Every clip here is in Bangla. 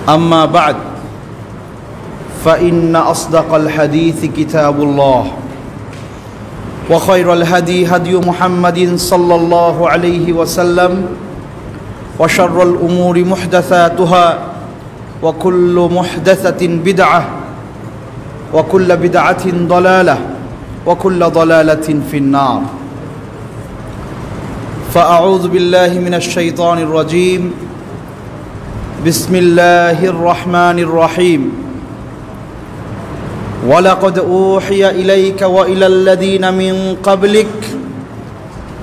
أما بعد فإن أصدق الحديث كتاب الله وخير الهدي هدي محمد صلى الله عليه وسلم وشر الأمور محدثاتها وكل محدثة بدعة وكل بدعة ضلالة وكل ضلالة في النار فأعوذ بالله من الشيطان الرجيم بسم الله الرحمن الرحيم ولقد أوحي إليك وإلى الذين من قبلك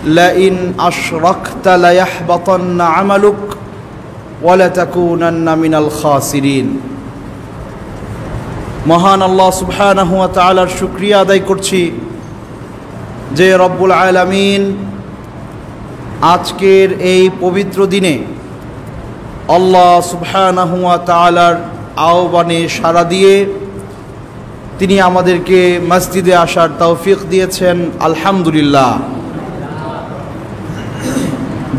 لئن أشركت ليحبطن عملك ولتكونن من الخاسرين মহান আল্লাহ সুবহানাহু ওয়া তাআলার শুকরিয়া আদায় করছি যে রব্বুল আলামিন আজকের এই পবিত্র দিনে আল্লাহ সুবহানাহু ওয়া তাআলার আহ্বানে সাড়া দিয়ে তিনি আমাদেরকে মসজিদে আসার তৌফিক দিয়েছেন। আলহামদুলিল্লাহ।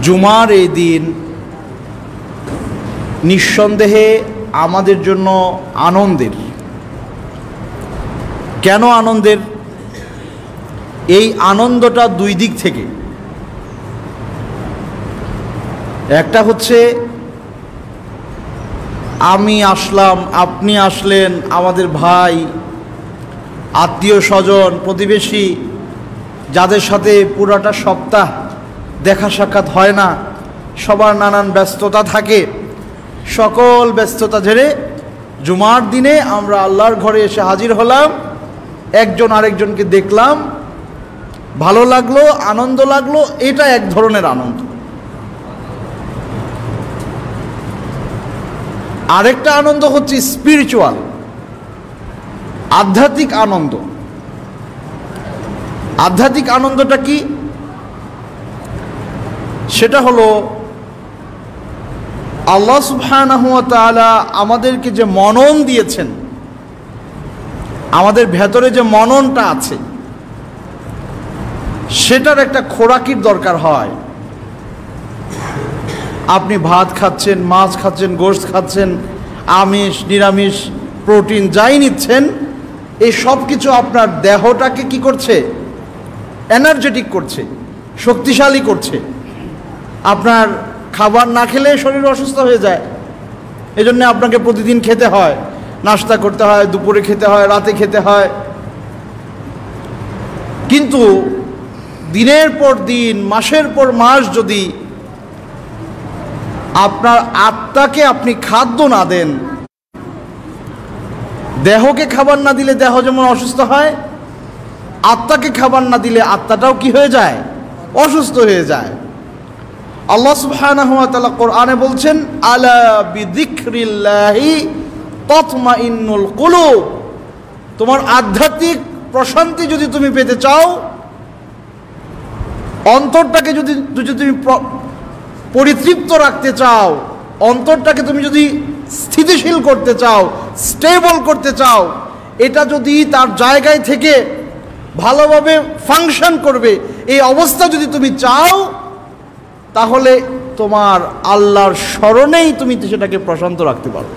জুমার এই দিন নিঃসন্দেহে আমাদের জন্য আনন্দের। কেন আনন্দের? এই আনন্দটা দুই দিক থেকে। একটা হচ্ছে আমি আসলাম, আপনি আসলেন, আমাদের ভাই, আত্মীয় স্বজন, প্রতিবেশী যাদের সাথে পুরাটা সপ্তাহ দেখা সাক্ষাৎ হয় না, সবার নানান ব্যস্ততা থাকে, সকল ব্যস্ততা ঝেড়ে জুমার দিনে আমরা আল্লাহর ঘরে এসে হাজির হলাম, একজন আরেকজনকে দেখলাম, ভালো লাগলো, আনন্দ লাগলো। এটা এক ধরনের আনন্দ। আরেকটা আনন্দ হচ্ছে স্পিরিচুয়াল, আধ্যাত্মিক আনন্দ। আধ্যাত্মিক আনন্দটা কি? সেটা হলো আল্লাহ সুবহানাহু ওয়া তাআলা আমাদেরকে যে মনন দিয়েছেন, আমাদের ভেতরে যে মননটা আছে সেটার একটা খোরাকির দরকার হয়। আপনি ভাত খাচ্ছেন, মাছ খাচ্ছেন, গোশত খাচ্ছেন, আমিষ নিরামিষ প্রোটিন যাই নিচ্ছেন, এই সব কিছু আপনার দেহটাকে কি করছে? এনার্জেটিক করছে, শক্তিশালী করছে। আপনার খাবার না খেলে শরীর অসুস্থ হয়ে যায়, এজন্য আপনাকে প্রতিদিন খেতে হয়, নাস্তা করতে হয়, দুপুরে খেতে হয়, রাতে খেতে হয়। কিন্তু দিনের পর দিন, মাসের পর মাস যদি আপনার আত্মাকে আপনি খাদ্য না দেন, দেহকে খাবার না দিলে দেহ যেমন অসুস্থ হয়, আত্মাকে খাবার না দিলে আত্মাটাও কি হয়ে যায়? অসুস্থ হয়ে যায়। আল্লাহ সুবহানাহু ওয়া তাআলা কোরআনে বলছেন, আলা বিযিকরিল্লাহি তাতমাইন্নুল কুলুব। তোমার আধ্যাত্মিক প্রশান্তি যদি তুমি পেতে চাও, অন্তরটাকে যদি তুমি পরিতৃপ্ত রাখতে চাও, অন্তরটাকে তুমি যদি স্থিতিশীল করতে চাও, স্টেবল করতে চাও, এটা যদি তার জায়গায় থেকে ভালোভাবে ফাংশন করবে, এই অবস্থা যদি তুমি চাও, তাহলে তোমার আল্লাহর স্মরণেই তুমি সেটাকে প্রশান্ত রাখতে পারো।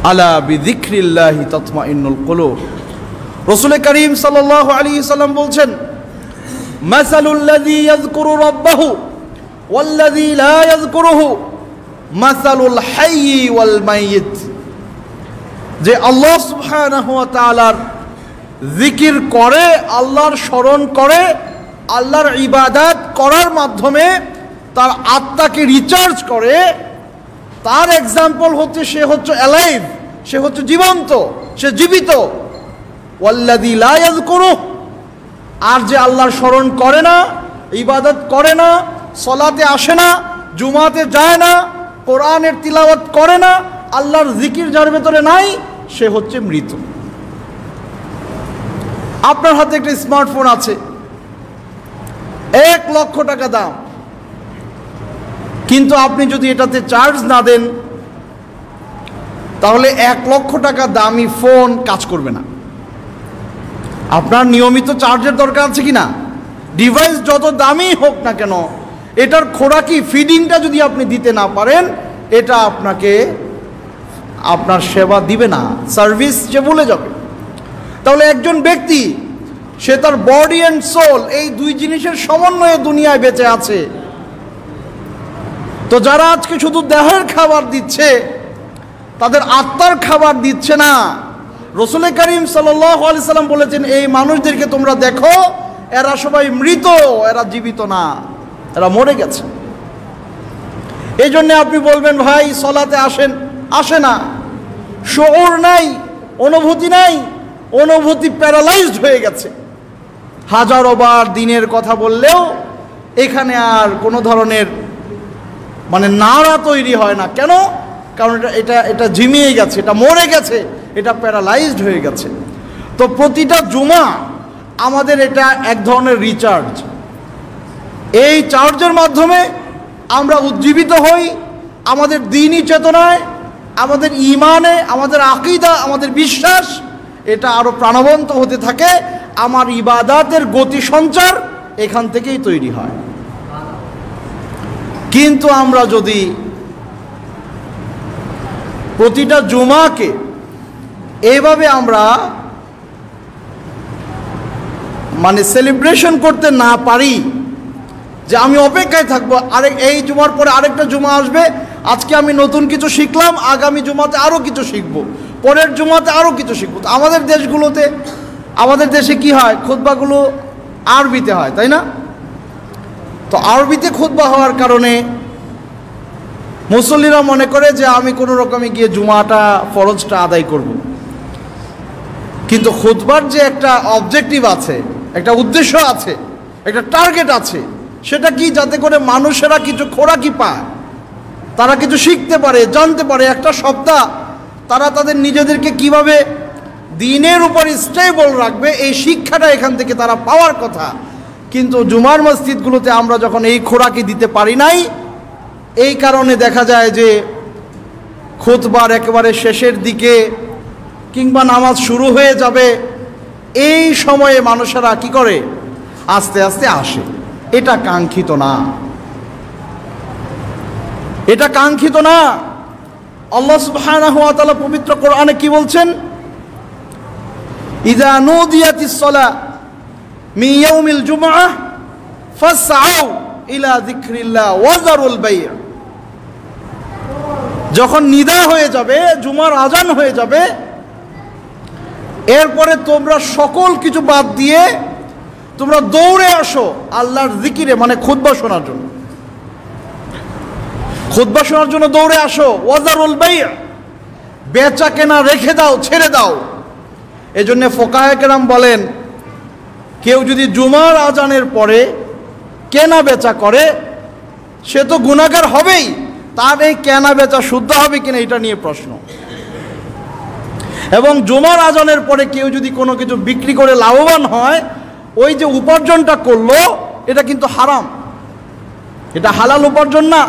আলা বিযিকরিল্লাহি তাতমাইন্নুল কুলুব। রাসূল করিম সাল্লাল্লাহু আলাইহি সাল্লাম বলছেন, মাসালুল লাযী ইয়াযকুরু রাব্বাহু ওয়াল্লাযী লা ইয়াযকুরুহু মাসালুল হাইয়্যি ওয়াল মাইয়িত। যে আল্লাহ সুবহানাহু ওয়া তাআলার জিকির করে, আল্লাহর স্মরণ করে, আল্লাহর ইবাদত করার মাধ্যমে তার আত্মাকে রিচার্জ করে, তার এক্সাম্পল হচ্ছে সে হচ্ছে অ্যালাইভ, সে হচ্ছে জীবন্ত, সে জীবিত। ওয়াল্লাযী লা ইয়াযকুরুহু, আর যে আল্লাহর স্মরণ করে না, ইবাদত করে না, সলাতে আসে না, জুমাতে যায় না, কোরআনের তিলাওয়াত করে না, আল্লাহর জিকির যার ভেতরে নাই, সে হচ্ছে মৃত। আপনার হাতে একটা স্মার্টফোন আছে, 1 লক্ষ টাকা দাম, কিন্তু আপনি যদি এটাতে চার্জ না দেন, তাহলে 1 লক্ষ টাকা দামি ফোন কাজ করবে না। আপনার নিয়মিত চার্জের দরকার আছে কি না? ডিভাইস যত দামি হোক না কেন, এটার খোরাকি ফিডিংটা যদি আপনি দিতে না পারেন, এটা আপনাকে আপনার সেবা দিবে না, সার্ভিস সে ভুলে যাবে। তাহলে একজন ব্যক্তি সে তার বডি অ্যান্ড সোল এই দুই জিনিসের সমন্বয়ে দুনিয়ায় বেঁচে আছে। তো যারা আজকে শুধু দেহের খাবার দিচ্ছে, তাদের আত্মার খাবার দিচ্ছে না। রাসূল করিম সাল্লাল্লাহু আলাইহি সাল্লাম বলেছেন, এই মানুষদেরকে তোমরা দেখো, এরা সবাই মৃত, এরা জীবিত না, এরা মরে গেছে। এই জন্যে আপনি বলবেন ভাই সলাতে আসেন, আসে না, শউর নাই, অনুভূতি নাই, অনুভূতি প্যারালাইজড হয়ে গেছে। হাজারো বার দিনের কথা বললেও এখানে আর কোনো ধরনের নাড়া তৈরি হয় না। কেন? কারণ এটা ঝিমিয়ে গেছে, এটা মরে গেছে, এটা প্যারালাইজড হয়ে গেছে। তো প্রতিটা জুমা আমাদের এটা এক ধরনের রিচার্জ। এই চার্জের মাধ্যমে আমরা উজ্জীবিত হই, আমাদের দ্বীনি চেতনায়, আমাদের ঈমানে, আমাদের আকীদা, আমাদের বিশ্বাস এটা আরো প্রাণবন্ত হতে থাকে। আমার ইবাদাতের গতি সঞ্চার এখান থেকেই তৈরি হয়। কিন্তু আমরা যদি প্রতিটা জুমাকে এইভাবে আমরা সেলিব্রেশন করতে না পারি, যে আমি অপেক্ষায় থাকবো এই জুমার পরে আরেকটা জুমা আসবে, আজকে আমি নতুন কিছু শিখলাম, আগামী জুমাতে আরো কিছু শিখবো, পরের জুমাতে আরো কিছু শিখবো। আমাদের দেশগুলোতে, আমাদের দেশে কি হয়, খুতবাগুলো আরবিতে হয়, তাই না? তো আরবিতে খুতবা হওয়ার কারণে মুসল্লিরা মনে করে যে আমি কোনো রকমে গিয়ে জুমাটা, ফরজটা আদায় করব। কিন্তু খুতবার যে একটা অবজেক্টিভ আছে, একটা উদ্দেশ্য আছে, একটা টার্গেট আছে, সেটা কি? যাতে করে মানুষেরা কিছু খোরাকি পায়, তারা কিছু শিখতে পারে, জানতে পারে। একটা সপ্তাহ তারা তাদের নিজেদেরকে কিভাবে দ্বীনের উপর স্টেবল রাখবে, এই শিক্ষাটা এখান থেকে তারা পাওয়ার কথা। কিন্তু জুমার মসজিদগুলোতে আমরা যখন এই খোরাকি দিতে পারি নাই, এই কারণে দেখা যায় যে খুতবার একেবারে শেষের দিকে কিংবা নামাজ শুরু হয়ে যাবে, এই সময়ে মানুষেরা কি করে? আস্তে আস্তে আসে। এটা কাঙ্ক্ষিত না, এটা কাঙ্ক্ষিত না। আল্লাহ সুবহানাহু ওয়া তাআলা পবিত্র কোরআনে কি বলছেন? ইযা নুদিয়াতিস সালাহ মিন ইয়াউমিল জুমআহ ফাসআউ ইলা যিকরিল্লাহ ওয়া যারুল বাই'। যখন নিদা হয়ে যাবে, জুমার আজান হয়ে যাবে, এরপরে তোমরা সকল কিছু বাদ দিয়ে তোমরা দৌড়ে আসো আল্লাহর জিকিরে, খুতবা শোনার জন্য। খুতবা শোনার জন্য দৌড়ে আসো। ওয়াজারুল বাই', বেচা কেনা রেখে দাও, ছেড়ে দাও। এজন্য ফুকাহায়ে কেরাম বলেন, কেউ যদি জুমার আজানের পরে কেনা বেচা করে, সে তো গুনাহগার হবেই, তার এই কেনা বেচা শুদ্ধ হবে কিনা এটা নিয়ে প্রশ্ন। এবং জুমার আজানের পরে কেউ যদি কোনো কিছু বিক্রি করে লাভবান হয়, ওই যে উপার্জনটা করলো এটা কিন্তু হারাম, এটা হালাল উপার্জন না।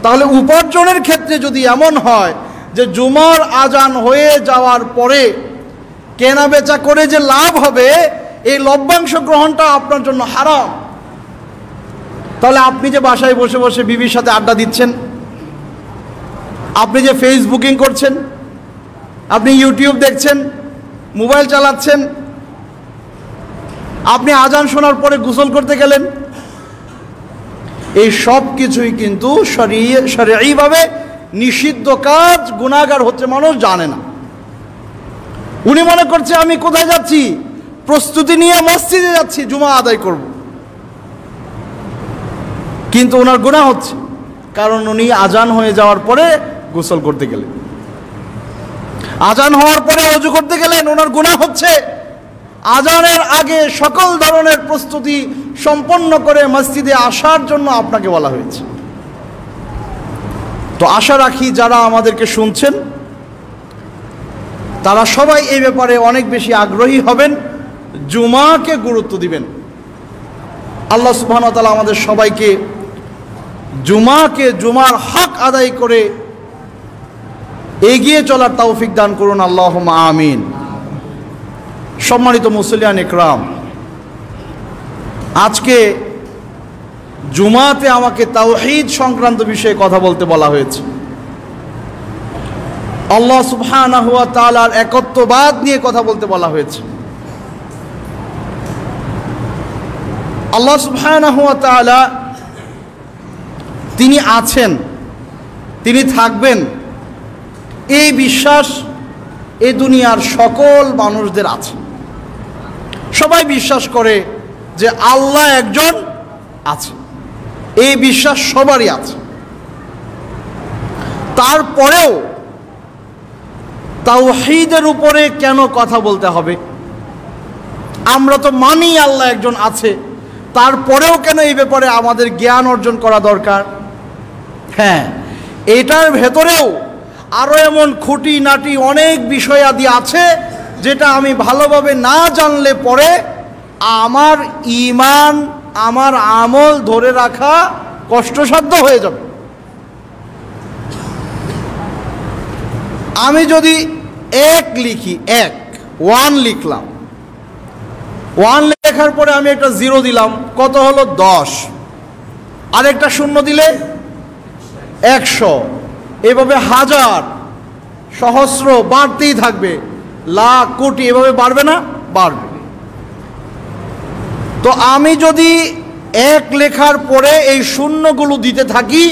তাহলে উপার্জনের ক্ষেত্রে যদি এমন হয় যে জুমার আজান হয়ে যাওয়ার পরে কেনা বেচা করে যে লাভ হবে, এই লভ্যাংশ গ্রহণটা আপনার জন্য হারাম। তাহলে আপনি যে বাসায় বসে বসে বিবির সাথে আড্ডা দিচ্ছেন, আপনি যে ফেসবুকিং করছেন, আপনি ইউটিউব দেখছেন, মোবাইল চালাচ্ছেন, আপনি আজান শোনার পরে গোসল করতে গেলেন, এই সব কিছুই কিন্তু শরঈভাবে নিষিদ্ধ কাজ। গুনাহগার হচ্ছে মানুষ জানে না। উনি মনে করছে আমি কোথায় যাচ্ছি, প্রস্তুতি নিয়ে মসজিদে যাচ্ছি, জুমা আদায় করব, কিন্তু ওনার গুনাহ হচ্ছে, কারণ উনি আজান হয়ে যাওয়ার পরে গোসল করতে গেলেন, আজান হওয়ার পরে ওযু করতে গেলেন, ওনার গুনাহ হচ্ছে। আজানের আগে সকল ধরনের প্রস্তুতি সম্পন্ন করে মসজিদে আসার জন্য আপনাকে বলা হয়েছে। তো আশা রাখি যারা আমাদেরকে শুনছেন তারা সবাই এই ব্যাপারে অনেক বেশি আগ্রহী হবেন, জুমাকে গুরুত্ব দিবেন। আল্লাহ সুবহানাহু ওয়া তাআলা আমাদের সবাইকে জুমার হক আদায় করে এগিয়ে চলার তৌফিক দান করুন, আল্লাহুম্মা আমিন। সম্মানিত মুসলিয়ান ইকরাম, আজকে জুমাতে আমাকে তাওহীদ সংক্রান্ত বিষয়ে কথা বলতে বলা হয়েছে। আল্লাহ সুবহানাহু ওয়া তাআলার একত্ববাদ নিয়ে কথা বলতে বলা হয়েছে। আল্লাহ সুবহানাহু ওয়া তাআলা তিনি আছেন, তিনি থাকবেন, এই বিশ্বাস এই দুনিয়ার সকল মানুষদের আছে। সবাই বিশ্বাস করে যে আল্লাহ একজন আছে, এই বিশ্বাস সবারই আছে। তারপরেও তাওহীদের উপরে কেন কথা বলতে হবে? আমরা তো মানি আল্লাহ একজন আছে, তারপরেও কেন এই ব্যাপারে আমাদের জ্ঞান অর্জন করা দরকার? হ্যাঁ, এটার ভেতরেও আরও এমন খুঁটিনাটি অনেক বিষয়াদি আছে যেটা আমি ভালোভাবে না জানলে পরে আমার ঈমান, আমার আমল ধরে রাখা কষ্টসাধ্য হয়ে যাবে। আমি যদি এক লিখি, ওয়ান লিখলাম, ওয়ান লেখার পরে আমি একটা জিরো দিলাম, কত হলো? 10। আরেকটা শূন্য দিলে 100, এভাবে হাজার, সহস্র বাড়তেই থাকবে, লাখ, কোটি, এভাবে বাড়বে না? বাড়বে। তো আমি যদি এক লেখার পরে এই শূন্যগুলো দিতে থাকি,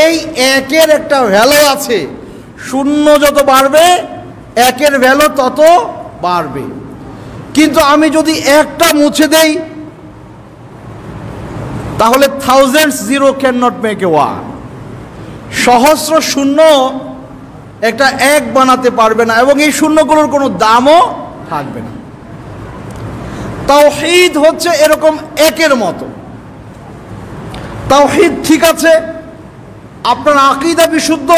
এই একের একটা ভ্যালু আছে, শূন্য যত বাড়বে একের ভ্যালু তত বাড়বে। কিন্তু আমি যদি একটা মুছে দেই, তাহলে thousands zero can not make a one. সহস্র শূন্য একটা এক বানাতে পারবে না, এবং এই শূন্যগুলোর কোনো দামও থাকবে না। তাওহীদ হচ্ছে এরকম একের মতো। তাওহীদ ঠিক আছে, আপনার আকীদা বিশুদ্ধ,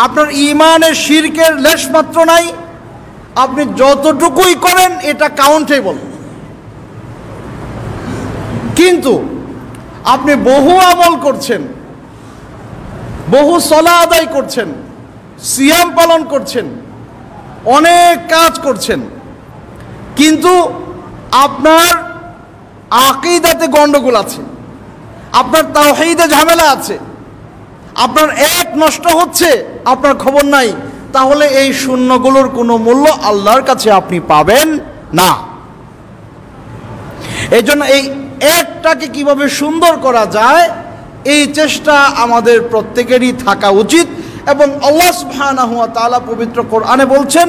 আপনার ঈমানের শিরকের লেশমাত্র নাই, আপনি যতটুকুই করেন এটা কাউন্টেবল। কিন্তু আপনি বহু আমল করছেন, বহু সালাত আদায় করছেন, সিয়াম পালন করছেন, অনেক কাজ করছেন, কিন্তু আপনার আকীদাতে গন্ডগোল আছে, আপনার তাওহীদে ঝামেলা আছে, আপনার এক নষ্ট হচ্ছে, আপনার খবর নাই, তাহলে এই শূন্যগুলোর কোনো মূল্য আল্লাহর কাছে আপনি পাবেন না। এই জন্য এই একটাকে কিভাবে সুন্দর করা যায়, এই চেষ্টা আমাদের প্রত্যেকেরই থাকা উচিত। এবং আল্লাহ সুবহানাহু ওয়া তাআলা পবিত্র কোরআনে বলছেন,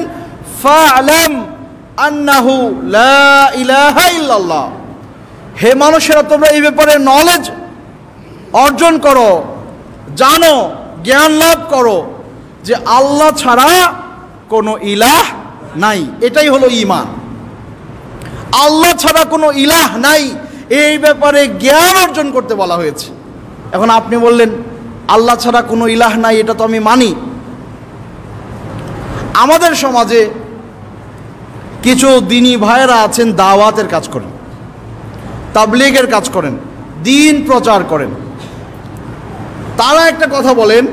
ফা'লাম আন্নাহু লা ইলাহা ইল্লাল্লাহ, হে মানুষেরা তোমরা এই ব্যাপারে নলেজ অর্জন করো, জানো, জ্ঞান লাভ করো যে আল্লাহ ছাড়া কোনো ইলাহ নাই। এটাই হলো ঈমান। আল্লাহ ছাড়া কোনো ইলাহ নাই, এই ব্যাপারে জ্ঞান অর্জন করতে বলা হয়েছে। এখন আপনি বললেন আল্লাহ ছাড়া কোনো ইলাহ নাই, এটা তো আমি মানি। আমাদের সমাজে কিছু দিনী ভাইয়েরা আছেন, দাওয়াতের কাজ করেন, তাবলীগের কাজ করেন, দ্বীন প্রচার করেন। তারা একটা কথা বলেন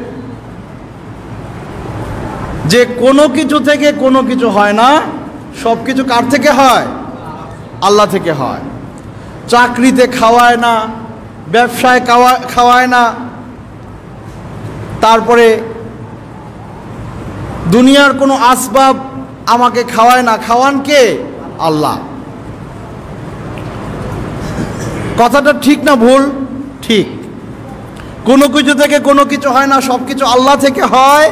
যে কোনো কিছু থেকে কোনো কিছু হয় না, সব কিছু কার থেকে হয়? আল্লাহ থেকে হয়। চাকরিতে খাওয়ায় না, ব্যবসায় খাওয়ায় না, তারপরে দুনিয়ার কোনো আসবাব আমাকে খাওয়ায় না, খাওয়ান কে? আল্লাহ। কথাটা ঠিক না ভুল? ঠিক। কোনো কিছু থেকে কোনো কিছু হয় না, সব কিছু আল্লাহ থেকে হয়।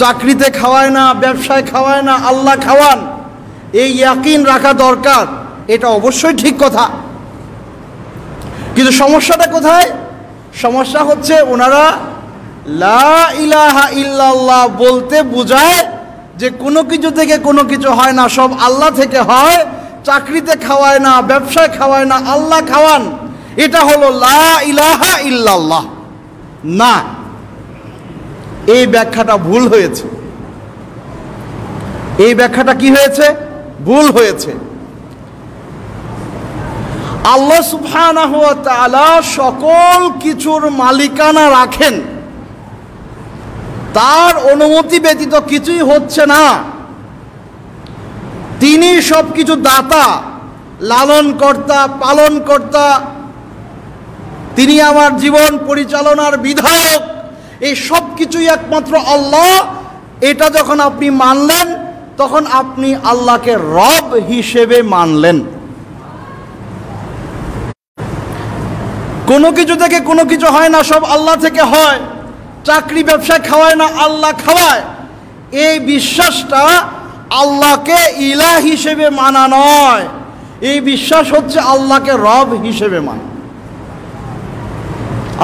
চাকরিতে খাওয়ায় না, ব্যবসায় খাওয়ায় না, আল্লাহ খাওয়ান, এই ইয়াকিন রাখা দরকার। এটা অবশ্যই ঠিক কথা, কিন্তু সমস্যাটা কোথায়? সমস্যা হচ্ছে ওনারা লা ইলাহা ইল্লাল্লাহ বলতে বোঝায় যে কোনো কিছু থেকে কোনো কিছু হয় না, সব আল্লাহ থেকে হয়। চাকরিতে খাওয়ায় না, ব্যবসায় খাওয়ায় না, আল্লাহ খাওয়ান, এটা হলো লা ইলাহা ইল্লাল্লাহ। না, এই ব্যাখ্যাটা ভুল হয়েছে। এই ব্যাখ্যাটা কি হয়েছে? ভুল হয়েছে। আল্লাহ সুবহানাহু ওয়া তাআলা সকল কিছুর মালিকানা রাখেন, তার অনুমতি ব্যতীত কিছুই হচ্ছে না। তিনি সব কিছু দাতা, লালনকর্তা, পালনকর্তা, তিনি আমার জীবন পরিচালনার বিধায়ক। এই সব কিছুই একমাত্র আল্লাহ, এটা যখন আপনি মানলেন তখন আপনি আল্লাহকে রব হিসেবে মানলেন। কোনো কিছু থেকে কোনো কিছু হয় না, সব আল্লাহ থেকে হয়। চাকরি ব্যবসা খাওয়ায় না, আল্লাহ খাওয়ায়। এই বিশ্বাসটা আল্লাহকে ইলাহ হিসেবে মানা নয়, এই বিশ্বাস হচ্ছে আল্লাহকে রব হিসেবে মানা।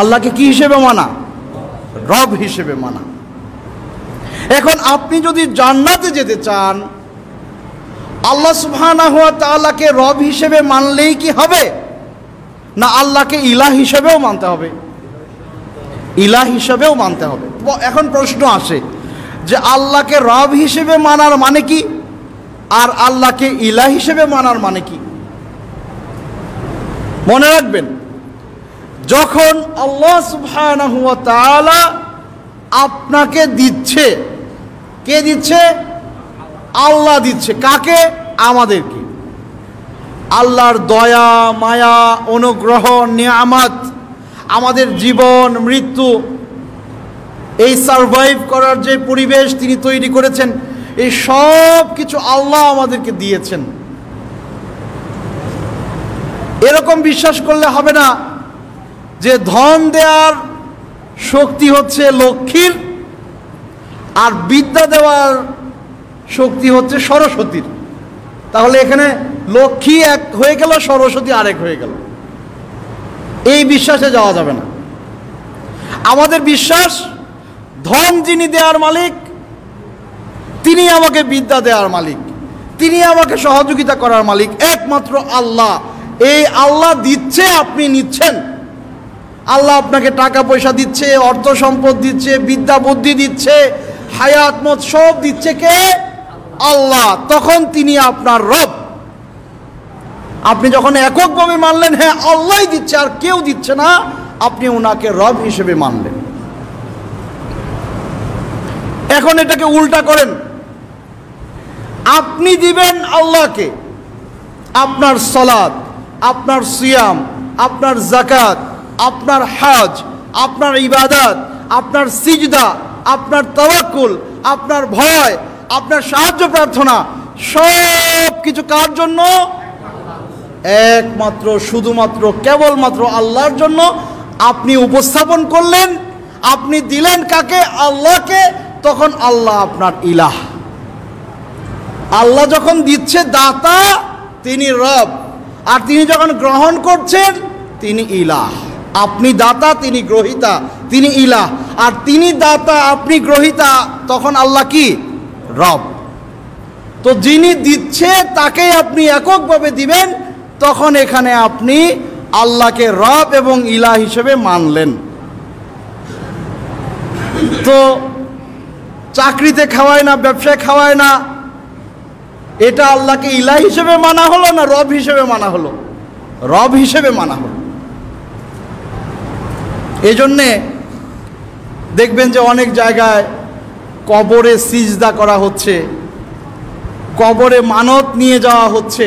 আল্লাহকে কি হিসেবে মানা? রব হিসেবে মানা। এখন আপনি যদি জান্নাতে যেতে চান, আল্লাহ সুবহানাহু ওয়া তাআলাকে রব হিসেবে মানলেই কি হবে? না আল্লাহকে ইলাহ হিসেবেও মানতে হবে? ইলাহ হিসেবেও মানতে হবে। এখন প্রশ্ন আসে যে আল্লাহকে রব হিসেবে মানার মানে কি, আর আল্লাহকে ইলাহ হিসেবে মানার মানে কি? মনে রাখবেন, যখন আল্লাহ সুবহানাহু ওয়া তাআলা আপনাকে দিচ্ছে, কে দিচ্ছে? আল্লাহ দিচ্ছে। কাকে? আমাদেরকে। আল্লাহর দয়া, মায়া, অনুগ্রহ, নিয়ামত, আমাদের জীবন মৃত্যু, এই সারভাইভ করার যে পরিবেশ তিনি তৈরি করেছেন, এই সব কিছু আল্লাহ আমাদেরকে দিয়েছেন। এরকম বিশ্বাস করলে হবে না যে ধন দেওয়ার শক্তি হচ্ছে লক্ষ্মীর আর বিদ্যা দেওয়ার শক্তি হচ্ছে সরস্বতীর। তাহলে এখানে লক্ষ্মী এক হয়ে গেল, সরস্বতী আরেক হয়ে গেল। এই বিশ্বাসে যাওয়া যাবে না। আমাদের বিশ্বাস, ধন যিনি দেওয়ার মালিক তিনি আমাকে বিদ্যা দেওয়ার মালিক, তিনি আমাকে সহযোগিতা করার মালিক একমাত্র আল্লাহ। এই আল্লাহ দিচ্ছে, আপনি নিচ্ছেন। আল্লাহ আপনাকে টাকা পয়সা দিচ্ছে, অর্থ সম্পদ দিচ্ছে, বিদ্যা বুদ্ধি দিচ্ছে, হায়াত মত সব দিচ্ছে কে? আল্লাহ। তখন তিনি আপনার রব। আপনি যখন এককভাবে মানলেন হ্যাঁ আল্লাহই দিচ্ছে আর কেউ দিচ্ছে না, আপনি ওনাকে রব হিসেবে মানলেন। এখন এটাকে উল্টা করেন, আপনি দিবেন আল্লাহকে আপনার সালাত, আপনার সিয়াম, আপনার যাকাত, আপনার হজ, আপনার ইবাদত, আপনার সিজদা, আপনার তাওয়াক্কুল, আপনার ভয়, আপনার সাহায্য প্রার্থনা, সব কিছু কার জন্য? একমাত্র শুধুমাত্র কেবলমাত্র আল্লাহর জন্য। আপনি উপস্থাপন করলেন, আপনি দিলেন কাকে? আল্লাহকে। তখন আল্লাহ আপনার ইলাহ। আল্লাহ যখন দিচ্ছে দাতা, তিনি রব, আর তিনি যখন গ্রহণ করছেন তিনি ইলাহ। আপনি দাতা, তিনি গ্রহীতা, তিনি ইলাহ। আর তিনি দাতা, আপনি গ্রহীতা, তখন আল্লাহ কি? রব। তো যিনি দিচ্ছে তাকেই আপনি এককভাবে দিবেন, তখন এখানে আপনি আল্লাহকে রব এবং ইলাহ হিসেবে মানলেন। তো চাকরিতে খাওয়ায় না, ব্যবসায় খাওয়ায় না, এটা আল্লাহকে ইলাহ হিসেবে মানা হলো না রব হিসেবে মানা হলো? রব হিসেবে মানা হলো। এই জন্যে দেখবেন যে অনেক জায়গায় কবরে সিজদা করা হচ্ছে, কবরে মানত নিয়ে যাওয়া হচ্ছে,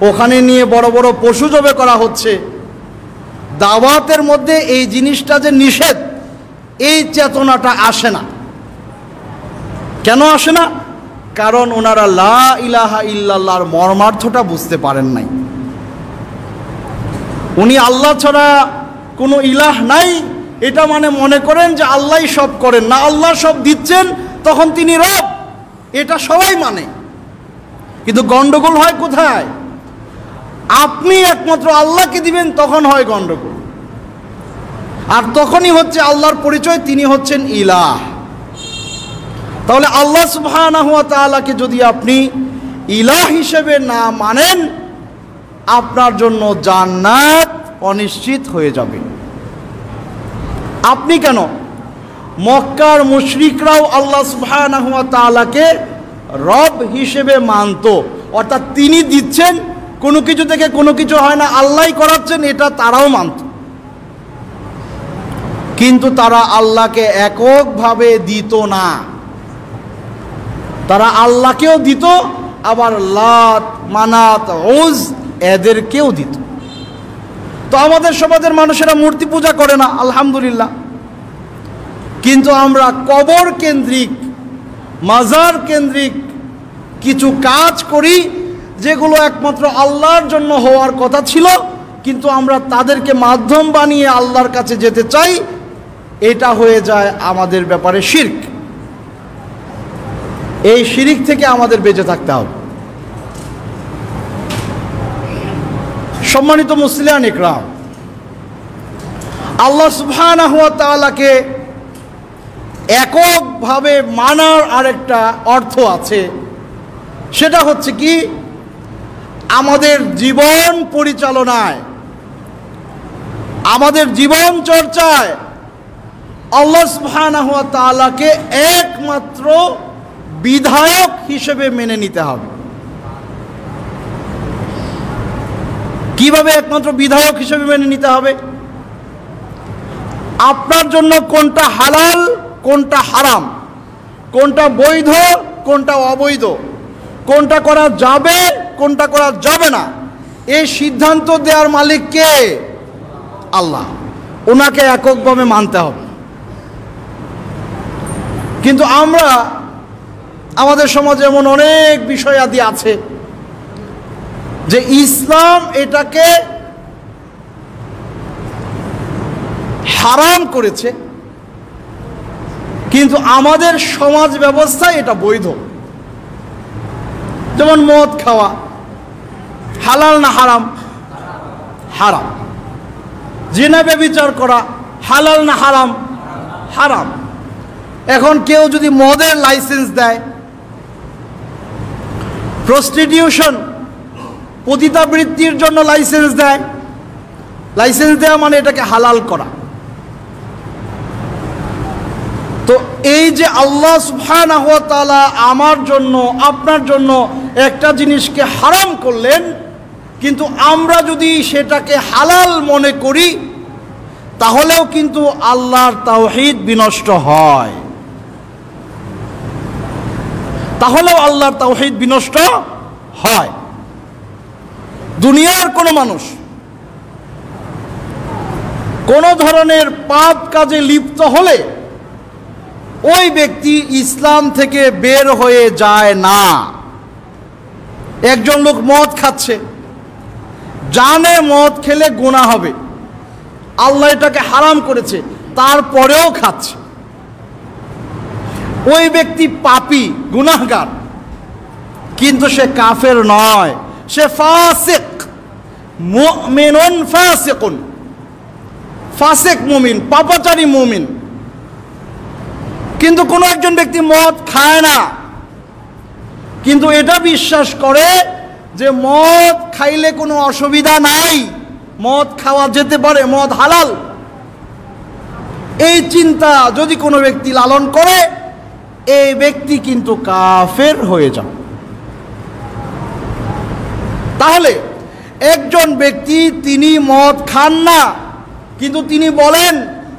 ওখানে নিয়ে বড় বড় পশু জবে করা হচ্ছে। দাওয়াতের মধ্যে এই জিনিসটা যে নিষেধ, এই চেতনাটা আসে না। কেন আসে না? কারণ ওনারা লা ইলাহা ইল্লাল্লাহর মর্মার্থটা বুঝতে পারেন নাই। উনি আল্লাহ ছাড়া কোনো ইলাহ নাই, এটা মানে মনে করেন যে আল্লাহই সব করেন। না, আল্লাহ সব দিচ্ছেন, তখন তিনি রব, এটা সবাই মানে। কিন্তু গন্ডগোল হয় কোথায়? আপনি একমাত্র আল্লাহকে দিবেন, তখন হয় গন্ডগোল। আর তখনই হচ্ছে আল্লাহর পরিচয়, তিনি হচ্ছেন ইলাহ। তাহলে আল্লাহ সুবহানাহু ওয়া তাআলাকে যদি আপনি ইলাহ হিসেবে না মানেন, আপনার জন্য জান্নাত অনিশ্চিত হয়ে যাবে। আপনি কেন? মক্কার মুশরিকরাও আল্লাহ সুবহানাহু ওয়া তাআলাকে রব হিসেবে মানত, অর্থাৎ তিনি দিচ্ছেন, কোনো কিছু থেকে কোনো কিছু হয় না, আল্লাহই করাচ্ছেন, এটা তারাও মানত। কিন্তু তারা আল্লাহকে এককভাবে দিত না। তারা আল্লাহকেও দিত, আবার লাত, মানাত, উজ এদেরকেও দিত। তো আমাদের সমাজের মানুষেরা মূর্তি পূজা করে না, আলহামদুলিল্লাহ। কিন্তু আমরা কবর কেন্দ্রিক, মাজার কেন্দ্রিক কিছু কাজ করি যেগুলো একমাত্র আল্লাহর জন্য হওয়ার কথা ছিল, কিন্তু আমরা তাদেরকে মাধ্যম বানিয়ে আল্লাহর কাছে যেতে চাই। এটা হয়ে যায় আমাদের ব্যাপারে শিরক। এই শিরক থেকে আমাদের বেঁচে থাকতে হবে। সম্মানিত মুসলিয়ান ইকরাম, আল্লাহ সুবহানাহু ওয়া তাআলাকে এককভাবে মানার আরেকটা অর্থ আছে। সেটা হচ্ছে কি, আমাদের জীবন পরিচালনায়, আমাদের জীবন চর্চায় আল্লাহ সুবহানাহু ওয়া তাআলাকে একমাত্র বিধায়ক হিসেবে মেনে নিতে হবে। কিভাবে একমাত্র বিধায়ক হিসেবে মেনে নিতে হবে? আপনার জন্য কোনটা হালাল, কোনটা হারাম, কোনটা বৈধ, কোনটা অবৈধ, কোনটা করা যাবে, কোনটা করা যাবে না, এই সিদ্ধান্ত দেওয়ার মালিক কে? আল্লাহ। ওনাকে এককভাবে মানতে হবে। কিন্তু আমরা, আমাদের সমাজে এমন অনেক বিষয়াদি আছে যে ইসলাম এটাকে হারাম করেছে, কিন্তু আমাদের সমাজ ব্যবস্থায় এটা বৈধ। যেমন মদ খাওয়া, হালাল না হারাম? হারাম। জিনা ব্যভিচার করা, হালাল না হারাম? হারাম। এখন কেউ যদি মদের লাইসেন্স দেয়, প্রস্টিটিউশন, পতিতাবৃত্তির জন্য লাইসেন্স দেয়, লাইসেন্স দেওয়া মানে এটাকে হালাল করা। তো এই যে আল্লাহ সুবহানাহু ওয়া তাআলা আমার জন্য, আপনার জন্য একটা জিনিসকে হারাম করলেন, কিন্তু আমরা যদি সেটাকে হালাল মনে করি তাহলেও কিন্তু আল্লাহর তাওহীদ বিনষ্ট হয়, তাহলেও আল্লাহর তাওহীদ বিনষ্ট হয়। দুনিয়ার কোনো মানুষ কোনো ধরনের পাপ কাজে লিপ্ত হলে ওই ব্যক্তি ইসলাম থেকে বের হয়ে যায় না। একজন লোক মদ খাচ্ছে, জানে মদ খেলে গুনাহ হবে, আল্লাহ এটাকে হারাম করেছে, তারপরেও খাচ্ছে। ওই ব্যক্তি পাপী, গুনাহগার, কিন্তু সে কাফের নয়, সে ফাসিক। মুমিনুন ফাসিকুন, ফাসিক মুমিন, পাপাচারী মুমিন। কিন্তু কোনো একজন ব্যক্তি মদ খায় না, কিন্তু এটা বিশ্বাস করে যে মদ খাইলে কোনো অসুবিধা নাই, মদ খাওয়া যেতে পারে, মদ হালাল। এই চিন্তা যদি কোনো ব্যক্তি লালন করে, এই ব্যক্তি কিন্তু কাফের হয়ে যাবে। তাহলে একজন ব্যক্তি তিনি মদ খান না, কিন্তু তিনি বলেন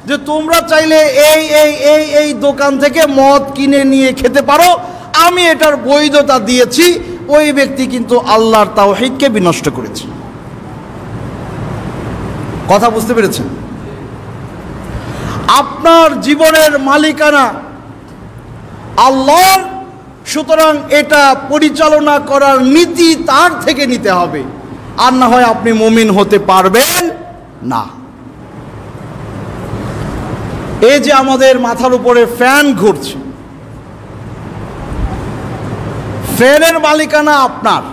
যে তোমরা চাইলে এই এই এই এই দোকান থেকে মদ কিনে নিয়ে খেতে পারো, আমি এটার বৈধতা দিয়েছি, ওই ব্যক্তি কিন্তু আল্লাহর তাওহীদকে বিনষ্ট করেছে। কথা বুঝতে পেরেছেন? আপনার জীবনের মালিকানা আল্লাহর, সুতরাং এটা পরিচালনা করার নীতি তার থেকে নিতে হবে, আর না হয় আপনি মুমিন হতে পারবেন না। এই যে আমাদের মাথার উপরে ফ্যান ঘুরছে, ফ্যানের মালিকানা আপনার।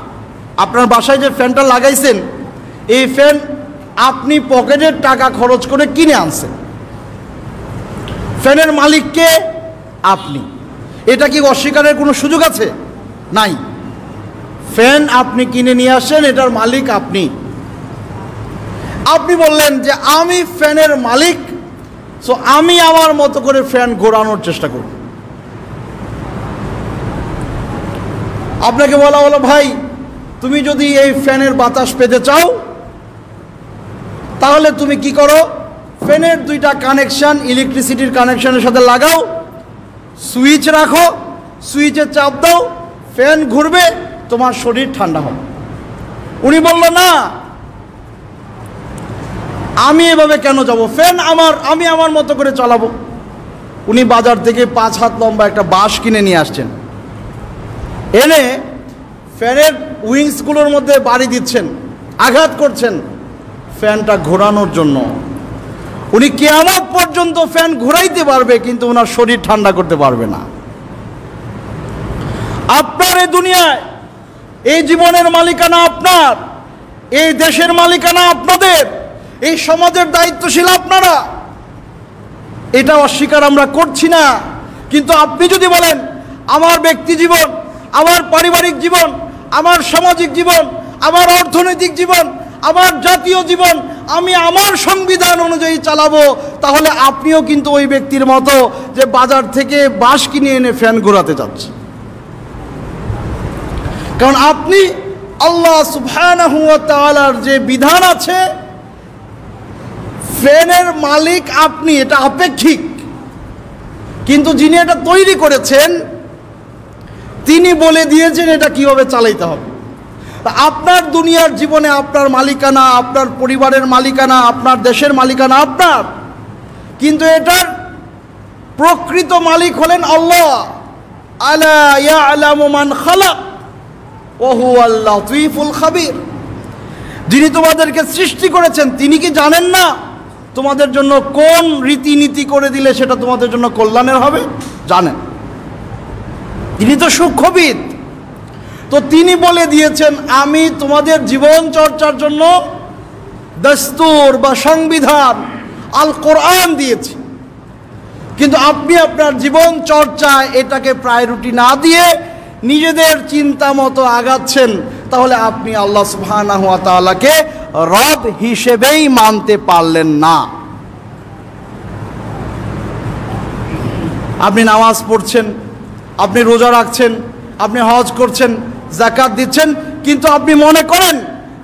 আপনার বাসায় যে ফ্যানটা লাগাইছেন, এই ফ্যান আপনি পকেটের টাকা খরচ করে কিনে আনছেন। ফ্যানের মালিককে আপনি। এটা কি অস্বীকারের কোনো সুযোগ আছে? নাই। ফ্যান আপনি কিনে নিয়ে আসেন, এটার মালিক আপনি। আপনি বললেন যে আমি ফ্যানের মালিক, সো আমি আমার মতো করে ফ্যান ঘোরানোর চেষ্টা করব। আপনাকে বলা হলো, ভাই তুমি যদি এই ফ্যানের বাতাস পেতে চাও তাহলে তুমি কি করো, ফ্যানের দুইটা কানেকশন ইলেকট্রিসিটির কানেকশনের সাথে লাগাও, সুইচ রাখো, সুইচে চাপ দাও, ফ্যান ঘুরবে, তোমার শরীর ঠান্ডা হবে। উনি বলল, না আমি এভাবে কেন যাব, ফ্যান আমার, আমি আমার মতো করে চালাবো। উনি বাজার থেকে 5 হাত লম্বা একটা বাঁশ কিনে নিয়ে আসছেন, এনে ফ্যানের উইংসগুলোর মধ্যে বাড়ি দিচ্ছেন, আঘাত করছেন ফ্যানটা ঘোরানোর জন্য। উনি কিয়ামত পর্যন্ত ফ্যান ঘোরাইতে পারবে, কিন্তু ওনার শরীর ঠান্ডা করতে পারবে না। আপনার এই দুনিয়ায় এই জীবনের মালিকানা আপনার, এই দেশের মালিকানা আপনাদের, এই সমাজের দায়িত্বশীল আপনারা। এটা অস্বীকার আমরা করছি না, কিন্তু আপনি যদি বলেন আমার ব্যক্তি জীবন, আমার পারিবারিক জীবন, আমার সামাজিক জীবন, আমার অর্থনৈতিক জীবন, আমার জাতীয় জীবন আমি আমার সংবিধান অনুযায়ী চালাবো, তাহলে আপনিও কিন্তু ওই ব্যক্তির মতো যে বাজার থেকে বাঁশ কিনে এনে ফ্যান ঘোরাতে যাচ্ছে। কারণ আপনি আল্লাহ সুবহানাহু ওয়া তাআলার যে বিধান আছে, ফ্যানের মালিক আপনি, এটা আপেক্ষিক, কিন্তু যিনি এটা তৈরি করেছেন তিনি বলে দিয়েছেন এটা কিভাবে চালাইতে হবে। আপনার দুনিয়ার জীবনে আপনার মালিকানা, আপনার পরিবারের মালিকানা, আপনার দেশের মালিকানা আপনার, কিন্তু এটার প্রকৃত মালিক হলেন আল্লাহ। আলা ইয়ালামু মান খালাক ওয়া হুয়াল লাতীফুল খাবীর। যিনি তোমাদেরকে সৃষ্টি করেছেন তিনি কি জানেন না তোমাদের জন্য কোন রীতিনীতি করে দিলে সেটা তোমাদের জন্য কল্যাণের হবে? জানেন, তিনি তো সূক্ষ্মবিদ। তো তিনি বলে দিয়েছেন আমি তোমাদের জীবন চর্চার জন্য দস্তুর বা সংবিধান আল কোরআন দিয়েছি, কিন্তু আপনি আপনার জীবন চর্চায় এটাকে প্রায়োরিটি না দিয়ে নিজেদের চিন্তা মতো আগাচ্ছেন, তাহলে আপনি আল্লাহ সুবহানাহু ওয়া তাআলাকে রব হিসেবেই মানতে পারলেন না। আপনি নামাজ পড়ছেন, আপনি রোজা রাখছেন, আপনি হজ করছেন, যাকাত দিচ্ছেন, কিন্তু আপনি মনে করেন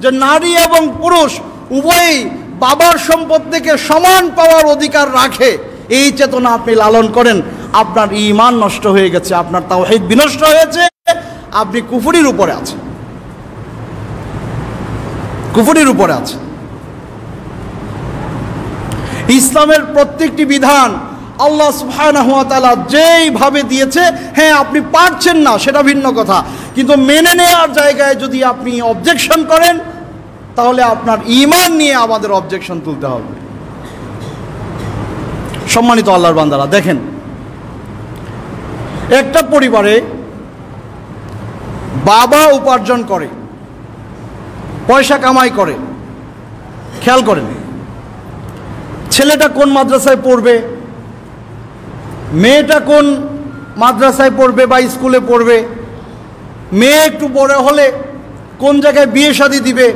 যে নারী এবং পুরুষ উভয়ই বাবার সম্পদ থেকে সমান পাওয়ার অধিকার রাখে, এই চেতনা আপনি লালন করেন, আপনার ঈমান নষ্ট হয়ে গেছে, আপনার তাওহীদ বিনষ্ট হয়েছে, আপনি কুফরির উপরে আছেন, কুফরির উপরে আছেন। ইসলামের প্রত্যেকটি বিধান আল্লাহ সুবহানাহু ওয়া তাআলা যেইভাবে দিয়েছে, হ্যাঁ আপনি পারছেন না সেটা ভিন্ন কথা, কিন্তু মেনে নেওয়ার জায়গায় যদি আপনি অবজেকশন করেন তাহলে আপনার ঈমান নিয়ে আমাদের অবজেকশন তুলতে হবে। সম্মানিত আল্লাহর বান্দারা, দেখেন একটা পরিবারে বাবা উপার্জন করে, পয়সা কামাই করে, খেয়াল করেন ছেলেটা কোন মাদ্রাসায় পড়বে, মেয়েটা কোন মাদ্রাসায় পড়বে বা স্কুলে পড়বে, মেয়ে একটু বড় হলে কোন জায়গায় বিয়ে শাদী দিবে,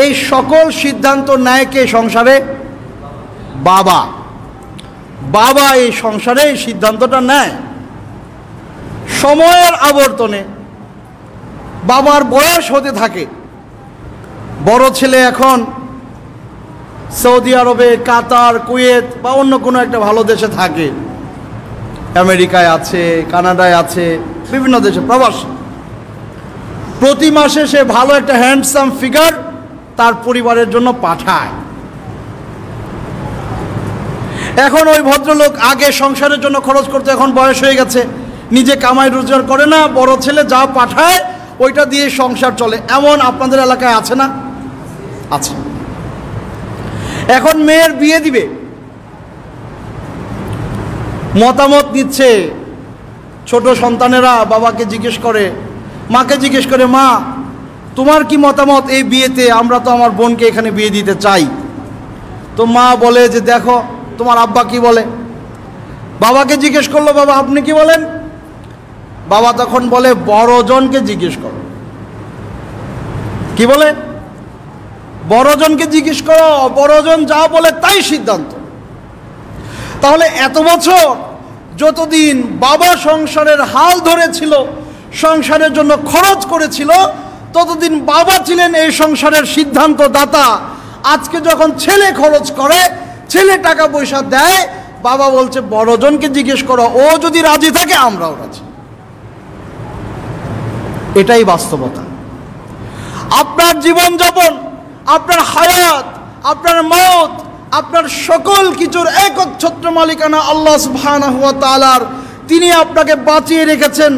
এই সকল সিদ্ধান্ত নেয় কে সংসারে? বাবা। বাবা এই সংসারে এই সিদ্ধান্তটা নেয়। সময়ের আবর্তনে বাবার বয়স হতে থাকে, বড় ছেলে এখন সৌদি আরবে, কাতার, কুয়েত বা অন্য কোনো একটা ভালো দেশে থাকে, আমেরিকায় আছে, কানাডায় আছে, বিভিন্ন দেশে প্রবাসী। প্রতি মাসে সে ভালো একটা হ্যান্ডসাম ফিগার তার পরিবারের জন্য পাঠায়। এখন ওই ভদ্রলোক আগে সংসারের জন্য খরচ করতে, এখন বয়স হয়ে গেছে, নিজে কামাই রোজগার করে না, বড় ছেলে যা পাঠায় ওইটা দিয়ে সংসার চলে। এমন আপনাদের এলাকায় আছে না? আছে। এখন মেয়ের বিয়ে দিবে, মতামত নিচ্ছে। ছোট সন্তানেরা বাবাকে জিজ্ঞেস করে, মাকে জিজ্ঞেস করে, মা তোমার কি মতামত এই বিয়েতে? আমরা তো আমার বোনকে এখানে বিয়ে দিতে চাই। তো মা বলে যে দেখো তোমার আব্বা কি বলে। বাবাকে জিজ্ঞেস করলো, বাবা আপনি কি বলেন? বাবা তখন বলে বড়জনকে জিজ্ঞেস করো। কি বলে? বড়জনকে জিজ্ঞেস করো, বড়জন যা বলে তাই সিদ্ধান্ত। তাহলে এত বছর যতদিন বাবা সংসারের হাল ধরেছিল, সংসারের জন্য খরচ করেছিল, ততদিন বাবা ছিলেন এই সংসারের সিদ্ধান্ত দাতা। আজকে যখন ছেলে খরচ করে, ছেলে টাকা পয়সা দেয়, বাবা বলছে বড়জনকে জিজ্ঞেস করো, ও যদি রাজি থাকে আমরাও রাজি। এটাই বাস্তবতা। আপনার জীবনযাপন, আপনার হায়াত, আপনার মওত, আপনার সকল কিছুর একচ্ছত্র মালিকানা আল্লাহ সুবহানাহু ওয়া তাআলার। তিনি আপনাকে বাঁচিয়ে রেখেছেন,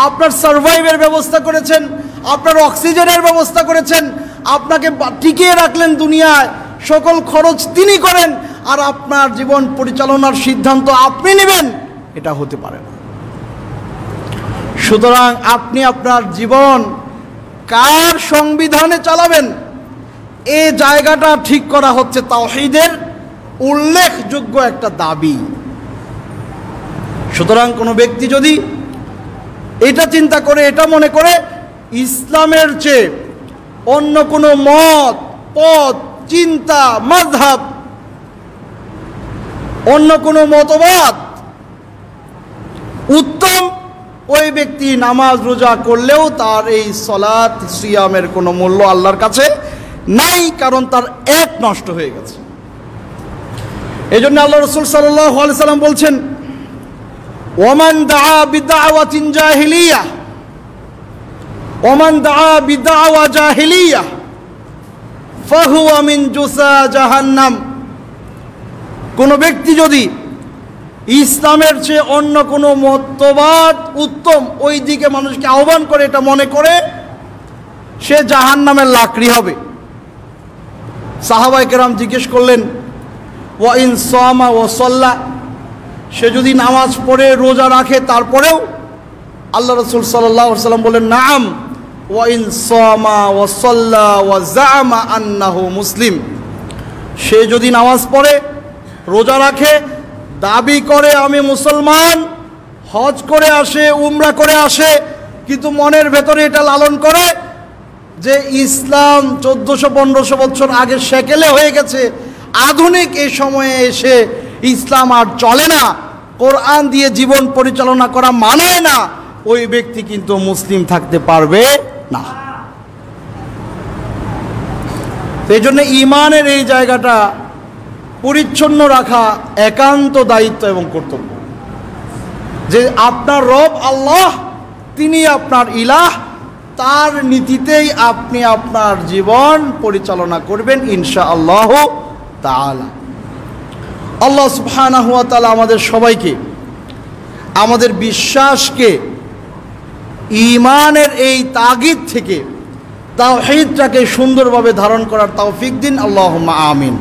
আপনার সারভাইভের ব্যবস্থা করেছেন, আপনার অক্সিজেনের ব্যবস্থা করেছেন, আপনাকে টিকিয়ে রাখলেন দুনিয়ায়, সকল খরচ তিনি করেন, আর আপনার জীবন পরিচালনার সিদ্ধান্ত আপনি নেবেন, এটা হতে পারে না। সুতরাং আপনি আপনার জীবন কার সংবিধানে চালাবেন, এই জায়গাটা ঠিক করা হচ্ছে তাওহীদের উল্লেখযোগ্য একটা দাবি। সুতরাং কোনো ব্যক্তি যদি এটা চিন্তা করে, এটা মনে করে ইসলামের চেয়ে অন্য কোনো মত, পথ, চিন্তা, মাযহাব, অন্য কোনো মতবাদ উত্তম, ওই ব্যক্তি নামাজ রোজা করলেও তার এই সালাত সিয়ামের কোনো মূল্য আল্লাহর কাছে নাই, কারণ তার এক নষ্ট হয়ে গেছে। এই জন্য আল্লাহ রাসূল সাল্লাল্লাহু আলাইহি সাল্লাম বলছেন, ওমান দাআ বিদাওয়াতিন জাহিলিয়া, ওমান দাআ বিদাওয়া জাহিলিয়া ফাহুয়া মিন জুসা জাহান্নাম। কোনো ব্যক্তি যদি ইসলামের চেয়ে অন্য কোনো মতবাদ উত্তম, ওই দিকে মানুষকে আহ্বান করে এটা মনে করে, সে জাহান্নামের লাকড়ি হবে। সাহাবায়ে কেরাম জিজ্ঞেস করলেন, ওয়া ইন সামা ওয়া সাল্লা, সে যদি নামাজ পড়ে রোজা রাখে তারপরেও? আল্লাহ রাসূল সাল্লাল্লাহু আলাইহি ওয়াসাল্লাম বলেন, নাআম ওয়া ইন সামা ওয়া সাল্লা ওয়া জাআমা আন্নাহু মুসলিম। সে যদি নামাজ পড়ে, রোজা রাখে, দাবি করে আমি মুসলমান, হজ করে আসে, উমরা করে আসে, কিন্তু মনের ভেতরে এটা লালন করে যে ইসলাম 1400-1500 বছর আগে সেকেলে হয়ে গেছে, আধুনিক এই সময়ে এসে ইসলাম আর চলে না, কোরআন দিয়ে জীবন পরিচালনা করা মানায় না, ওই ব্যক্তি কিন্তু মুসলিম থাকতে পারবে না। এই জন্য ঈমানের এই জায়গাটা পরিচ্ছন্ন রাখা একান্ত দায়িত্ব এবং কর্তব্য, যে আপনার রব আল্লাহ, তিনি আপনার ইলাহ, তার নীতিতেই আপনি আপনার জীবন পরিচালনা করবেন ইনশাআল্লাহ তাআলা। আল্লাহ সুবহানাহু ওয়া তাআলা আমাদের সবাইকে আমাদের বিশ্বাসকে ঈমানের এই তাগিদ থেকে তাওহীদটাকে সুন্দরভাবে ধারণ করার তৌফিক দিন, আল্লাহুম্মা আমিন।